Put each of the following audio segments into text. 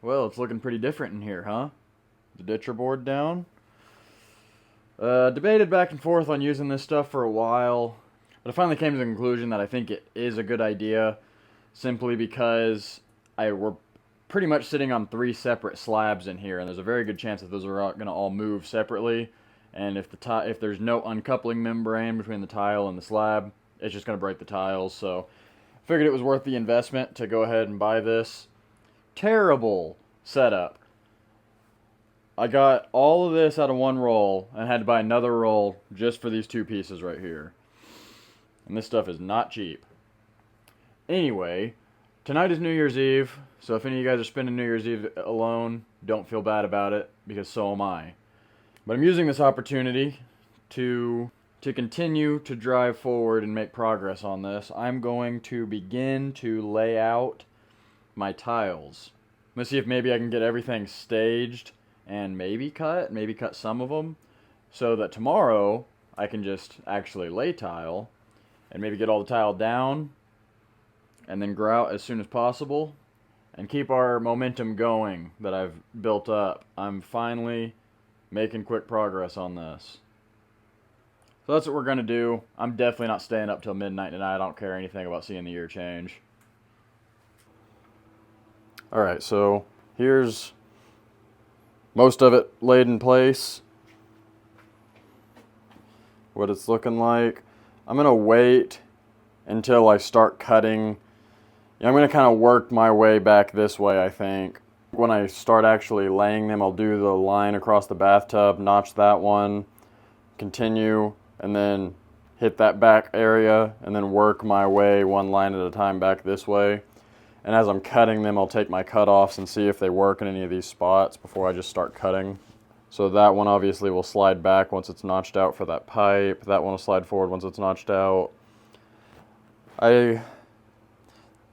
Well, it's looking pretty different in here, huh? The ditcher board down. Debated back and forth on using this stuff for a while, but I finally came to the conclusion that I think it is a good idea, simply because we're pretty much sitting on three separate slabs in here, and there's a very good chance that those are going to all move separately. And if there's no uncoupling membrane between the tile and the slab, it's just going to break the tiles. So I figured it was worth the investment to go ahead and buy this. Terrible setup. I got all of this out of one roll and had to buy another roll just for these two pieces right here. And this stuff is not cheap. Anyway, tonight is New Year's Eve, so if any of you guys are spending New Year's Eve alone, don't feel bad about it, because so am I. But I'm using this opportunity to continue to drive forward and make progress on this. I'm going to begin to lay out my tiles. Let's see if maybe I can get everything staged and maybe cut some of them, so that tomorrow I can just actually lay tile and maybe get all the tile down and then grout as soon as possible and keep our momentum going that I've built up. I'm finally making quick progress on this. So that's what we're going to do. I'm definitely not staying up till midnight tonight. I don't care anything about seeing the year change. Alright, so here's most of it laid in place. What it's looking like. I'm going to wait until I start cutting. I'm going to kind of work my way back this way, I think. When I start actually laying them, I'll do the line across the bathtub, notch that one, continue, and then hit that back area, and then work my way one line at a time back this way. And as I'm cutting them, I'll take my cutoffs and see if they work in any of these spots before I just start cutting. So that one obviously will slide back once it's notched out for that pipe. That one will slide forward once it's notched out.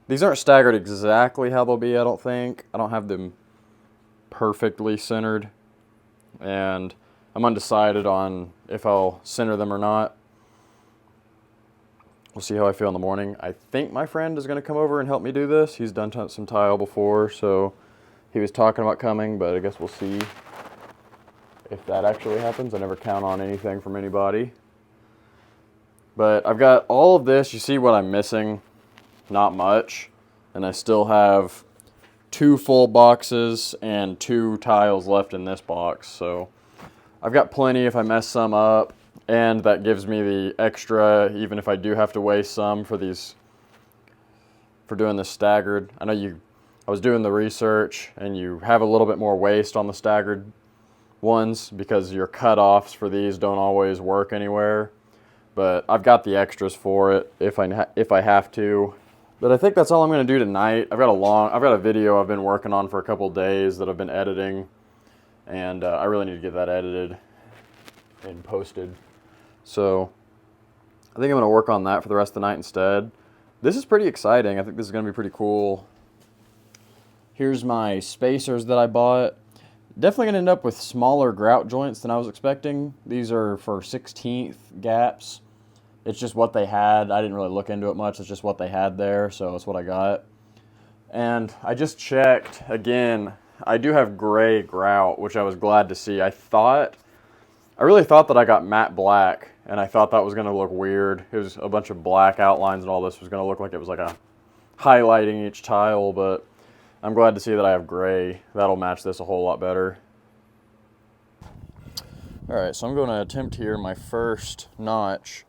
These aren't staggered exactly how they'll be, I don't think. I don't have them perfectly centered. And I'm undecided on if I'll center them or not. We'll see how I feel in the morning. I think my friend is going to come over and help me do this. He's done some tile before, so he was talking about coming, but I guess we'll see if that actually happens. I never count on anything from anybody. But I've got all of this. You see what I'm missing? Not much. And I still have 2 full boxes and 2 tiles left in this box. So I've got plenty if I mess some up. And that gives me the extra, even if I do have to waste some for doing this staggered. I was doing the research, and you have a little bit more waste on the staggered ones because your cutoffs for these don't always work anywhere. But I've got the extras for it if I have to. But I think that's all I'm going to do tonight. I've got a video I've been working on for a couple days that I've been editing, and I really need to get that edited and posted. So I think I'm going to work on that for the rest of the night instead. This is pretty exciting. I think this is going to be pretty cool. Here's my spacers that I bought. Definitely going to end up with smaller grout joints than I was expecting. These are for 16th gaps. It's just what they had. I didn't really look into it much. It's just what they had there, so it's what I got. And I just checked again. I do have gray grout, which I was glad to see. I really thought that I got matte black, and I thought that was going to look weird. It was a bunch of black outlines, and all this was going to look like it was like a highlighting each tile, but I'm glad to see that I have gray. That'll match this a whole lot better. Alright, so I'm going to attempt here my first notch.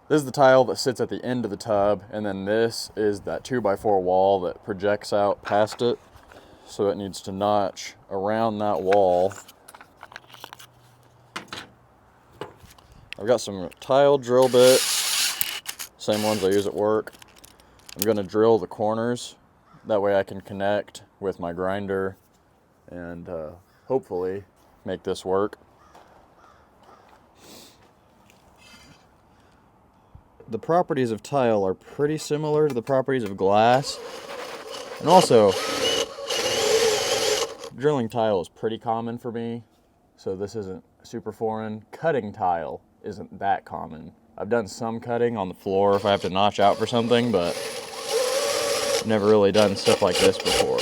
This is the tile that sits at the end of the tub, and then this is that 2x4 wall that projects out past it. So it needs to notch around that wall. I've got some tile drill bits, same ones I use at work. I'm going to drill the corners, that way I can connect with my grinder and hopefully make this work. The properties of tile are pretty similar to the properties of glass, and also drilling tile is pretty common for me, so this isn't super foreign. Cutting tile isn't that common. I've done some cutting on the floor if I have to notch out for something, but I've never really done stuff like this before.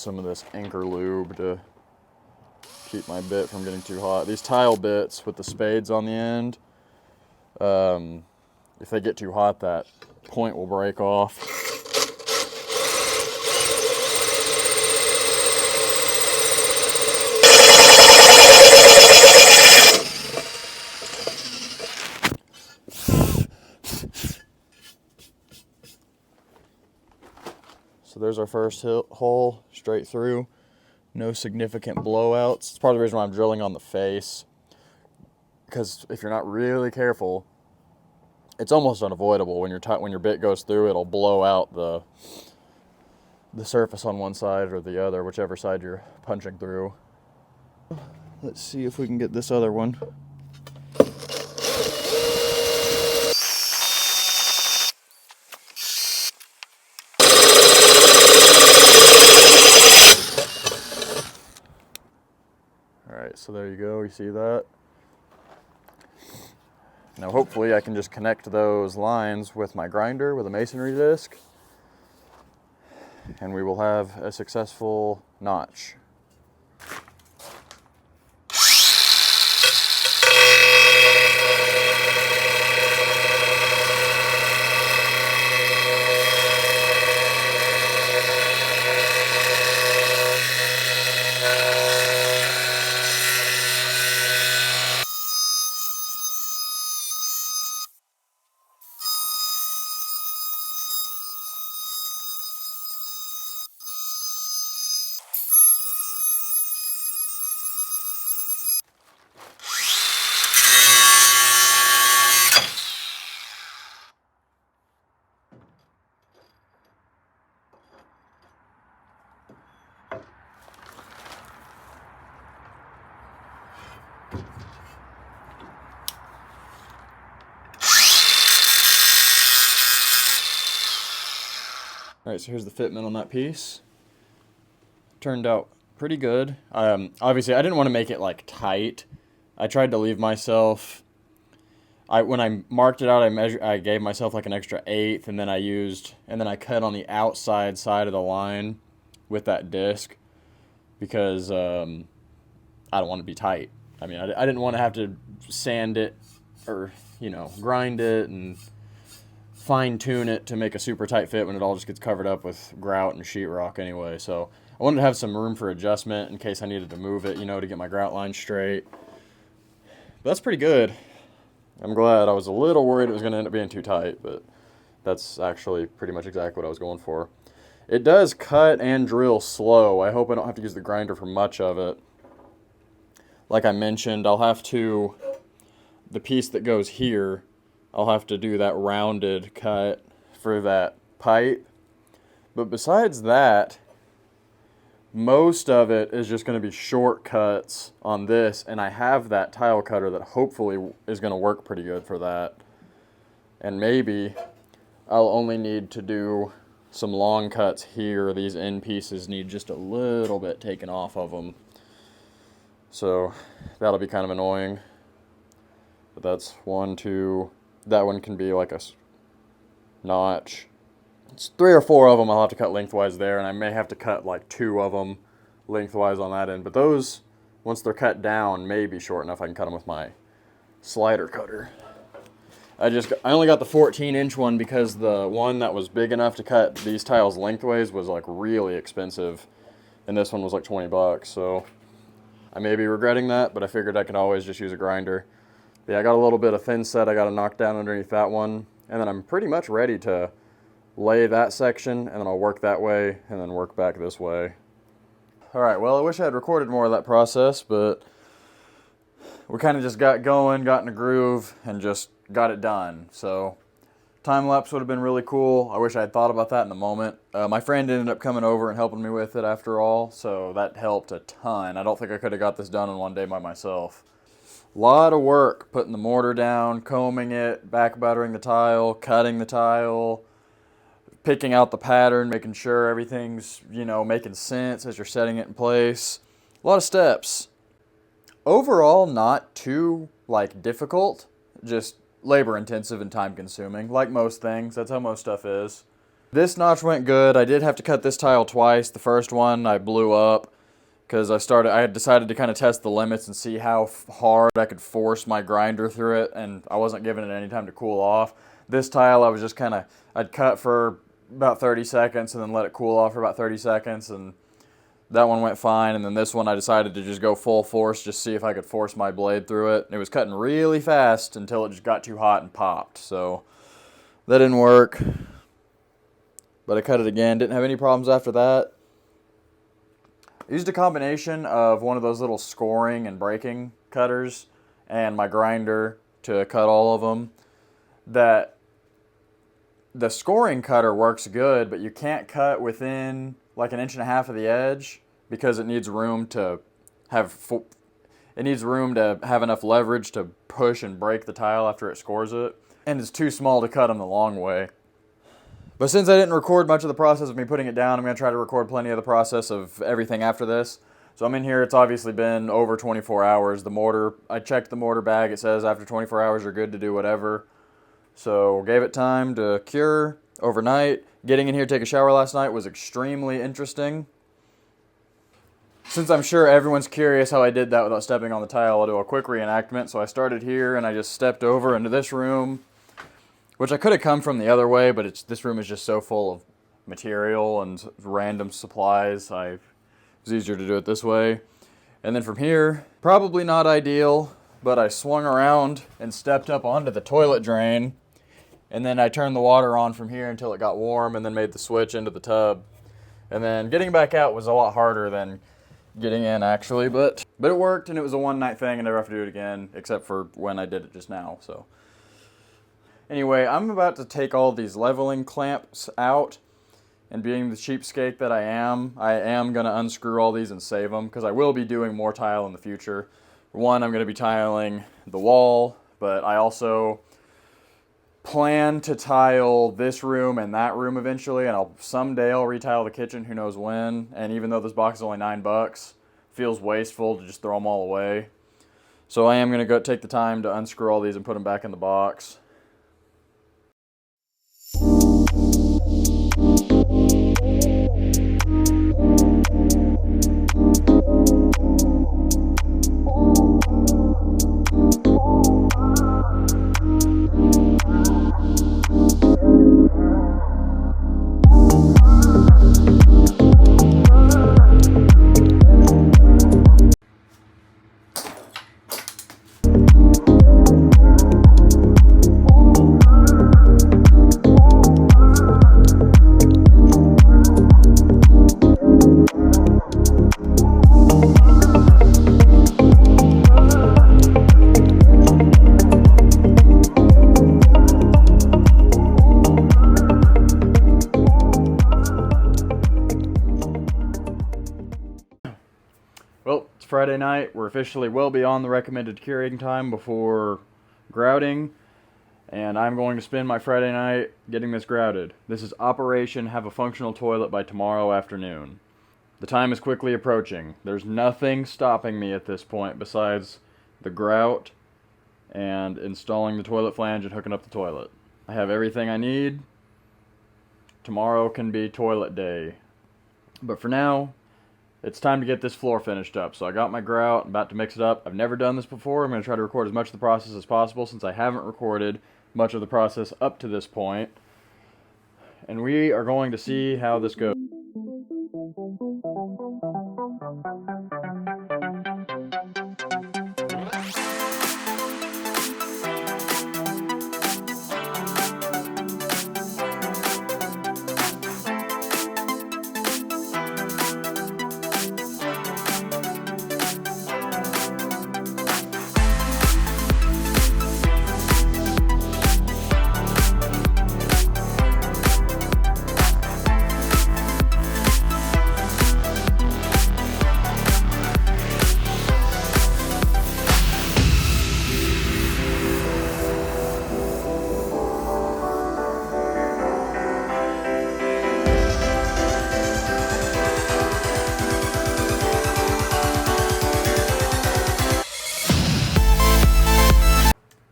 some of this anchor lube to keep my bit from getting too hot. These tile bits with the spades on the end, if they get too hot, that point will break off. So there's our first hole, straight through. No significant blowouts. It's part of the reason why I'm drilling on the face, because if you're not really careful, it's almost unavoidable. When your bit goes through, it'll blow out the surface on one side or the other, whichever side you're punching through. Let's see if we can get this other one. Alright, so there you go, you see that? Now hopefully I can just connect those lines with my grinder with a masonry disc, and we will have a successful notch. Alright, so here's the fitment on that piece. Turned out pretty good. Obviously, I didn't want to make it like tight. I tried to leave myself. When I marked it out, I gave myself like an extra eighth, and then I cut on the outside side of the line with that disc, because I don't want to be tight. I mean, I didn't want to have to sand it or grind it and fine tune it to make a super tight fit when it all just gets covered up with grout and sheetrock anyway. So I wanted to have some room for adjustment in case I needed to move it, to get my grout line straight. But that's pretty good. I'm glad. I was a little worried it was going to end up being too tight, but that's actually pretty much exactly what I was going for. It does cut and drill slow. I hope I don't have to use the grinder for much of it. Like I mentioned, the piece that goes here, I'll have to do that rounded cut for that pipe. But besides that, most of it is just going to be shortcuts on this, and I have that tile cutter that hopefully is going to work pretty good for that. And maybe I'll only need to do some long cuts here. These end pieces need just a little bit taken off of them. So that'll be kind of annoying. But that's 1, 2... That one can be like a notch. It's 3 or 4 of them I'll have to cut lengthwise there, and I may have to cut like 2 of them lengthwise on that end. But those, once they're cut down, may be short enough I can cut them with my slider cutter. I only got the 14-inch one because the one that was big enough to cut these tiles lengthways was like really expensive, and this one was like 20 bucks. So I may be regretting that, but I figured I could always just use a grinder. Yeah, I got a little bit of thin set I got to knock down underneath that one, and then I'm pretty much ready to lay that section, and then I'll work that way and then work back this way. Alright, well, I wish I had recorded more of that process, but we kind of just got going, got in a groove, and just got it done. So time lapse would have been really cool. I wish I had thought about that in the moment. My friend ended up coming over and helping me with it after all, so that helped a ton. I don't think I could have got this done in one day by myself. A lot of work putting the mortar down, combing it, back buttering the tile, cutting the tile, picking out the pattern, making sure everything's, making sense as you're setting it in place. A lot of steps. Overall, not too, difficult, just labor intensive and time consuming, like most things. That's how most stuff is. This notch went good. I did have to cut this tile twice. The first one I blew up because I had decided to kind of test the limits and see how hard I could force my grinder through it, and I wasn't giving it any time to cool off. This tile I was just I'd cut for about 30 seconds and then let it cool off for about 30 seconds, and that one went fine. And then this one I decided to just go full force, just see if I could force my blade through it. It was cutting really fast until it just got too hot and popped, so that didn't work. But I cut it again, didn't have any problems after that. I used a combination of one of those little scoring and breaking cutters and my grinder to cut all of them. The scoring cutter works good, but you can't cut within like 1.5 inches of the edge because it needs room to have enough leverage to push and break the tile after it scores it, and it's too small to cut them the long way. But since I didn't record much of the process of me putting it down, I'm going to try to record plenty of the process of everything after this. So I'm in here, it's obviously been over 24 hours. The mortar, I checked the mortar bag, it says after 24 hours you're good to do whatever. So gave it time to cure overnight. Getting in here to take a shower last night was extremely interesting. Since I'm sure everyone's curious how I did that without stepping on the tile, I'll do a quick reenactment. So I started here and I just stepped over into this room, which I could have come from the other way, but this room is just so full of material and random supplies. It was easier to do it this way. And then from here, probably not ideal, but I swung around and stepped up onto the toilet drain. And then I turned the water on from here until it got warm and then made the switch into the tub. And then getting back out was a lot harder than getting in actually, but it worked, and it was a one-night thing and I never have to do it again, except for when I did it just now, so. Anyway, I'm about to take all these leveling clamps out, and being the cheapskate that I am going to unscrew all these and save them, because I will be doing more tile in the future. One, I'm going to be tiling the wall, but I also plan to tile this room and that room eventually, and someday I'll retile the kitchen, who knows when. And even though this box is only $9, feels wasteful to just throw them all away. So I am going to go take the time to unscrew all these and put them back in the box. Well, it's Friday night. We're officially well beyond the recommended curing time before grouting, and I'm going to spend my Friday night getting this grouted. This is Operation Have a Functional Toilet by tomorrow afternoon. The time is quickly approaching. There's nothing stopping me at this point besides the grout and installing the toilet flange and hooking up the toilet. I have everything I need. Tomorrow can be toilet day. But for now, it's time to get this floor finished up. So I got my grout, I'm about to mix it up. I've never done this before. I'm going to try to record as much of the process as possible since I haven't recorded much of the process up to this point. And we are going to see how this goes.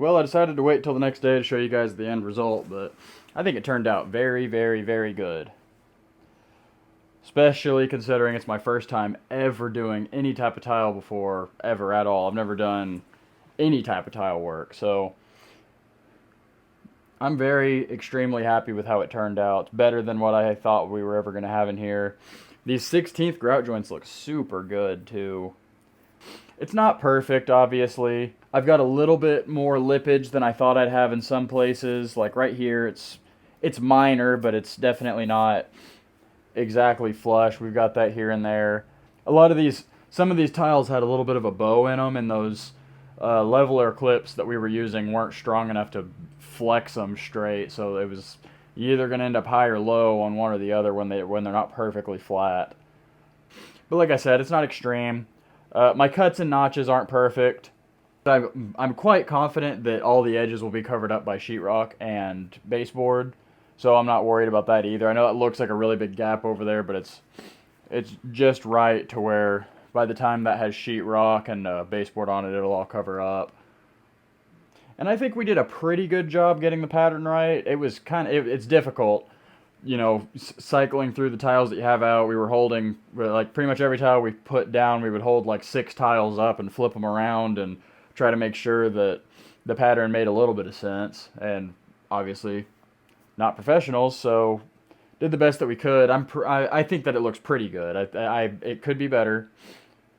Well, I decided to wait till the next day to show you guys the end result, but I think it turned out very, very, very good. Especially considering it's my first time ever doing any type of tile before, ever at all. I've never done any type of tile work, so I'm extremely happy with how it turned out. It's better than what I thought we were ever going to have in here. These 16th grout joints look super good, too. It's not perfect, obviously. I've got a little bit more lippage than I thought I'd have in some places. Like right here, it's minor, but it's definitely not exactly flush. We've got that here and there. Some of these tiles had a little bit of a bow in them, and those leveler clips that we were using weren't strong enough to flex them straight. So it was you're either going to end up high or low on one or the other when they're not perfectly flat. But like I said, it's not extreme. My cuts and notches aren't perfect. I'm quite confident that all the edges will be covered up by sheetrock and baseboard, so I'm not worried about that either. I know it looks like a really big gap over there, but it's just right to where by the time that has sheetrock and baseboard on it, it'll all cover up. And I think we did a pretty good job getting the pattern right. It was it's difficult, cycling through the tiles that you have out. We were holding, like, pretty much every tile we put down, we would hold like 6 tiles up and flip them around and try to make sure that the pattern made a little bit of sense. And obviously not professionals, so did the best that we could. I think that it looks pretty good. It could be better,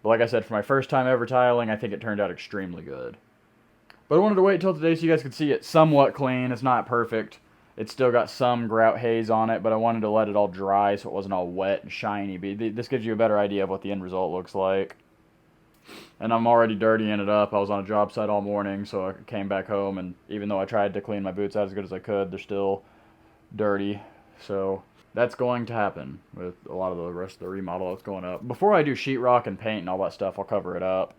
but like I said, for my first time ever tiling, I think it turned out extremely good. But I wanted to wait till today so you guys could see it somewhat clean. It's not perfect. It's still got some grout haze on it, but I wanted to let it all dry so it wasn't all wet and shiny. But this gives you a better idea of what the end result looks like. And I'm already dirtying it up. I was on a job site all morning, so I came back home, and even though I tried to clean my boots out as good as I could, they're still dirty. So that's going to happen with a lot of the rest of the remodel that's going up. Before I do sheetrock and paint and all that stuff, I'll cover it up.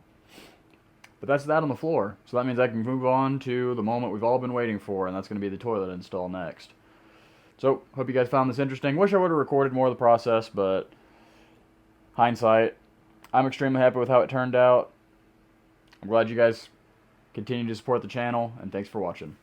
But that's that on the floor. So that means I can move on to the moment we've all been waiting for, and that's going to be the toilet install next. So, hope you guys found this interesting. Wish I would have recorded more of the process, but hindsight, I'm extremely happy with how it turned out. I'm glad you guys continue to support the channel, and thanks for watching.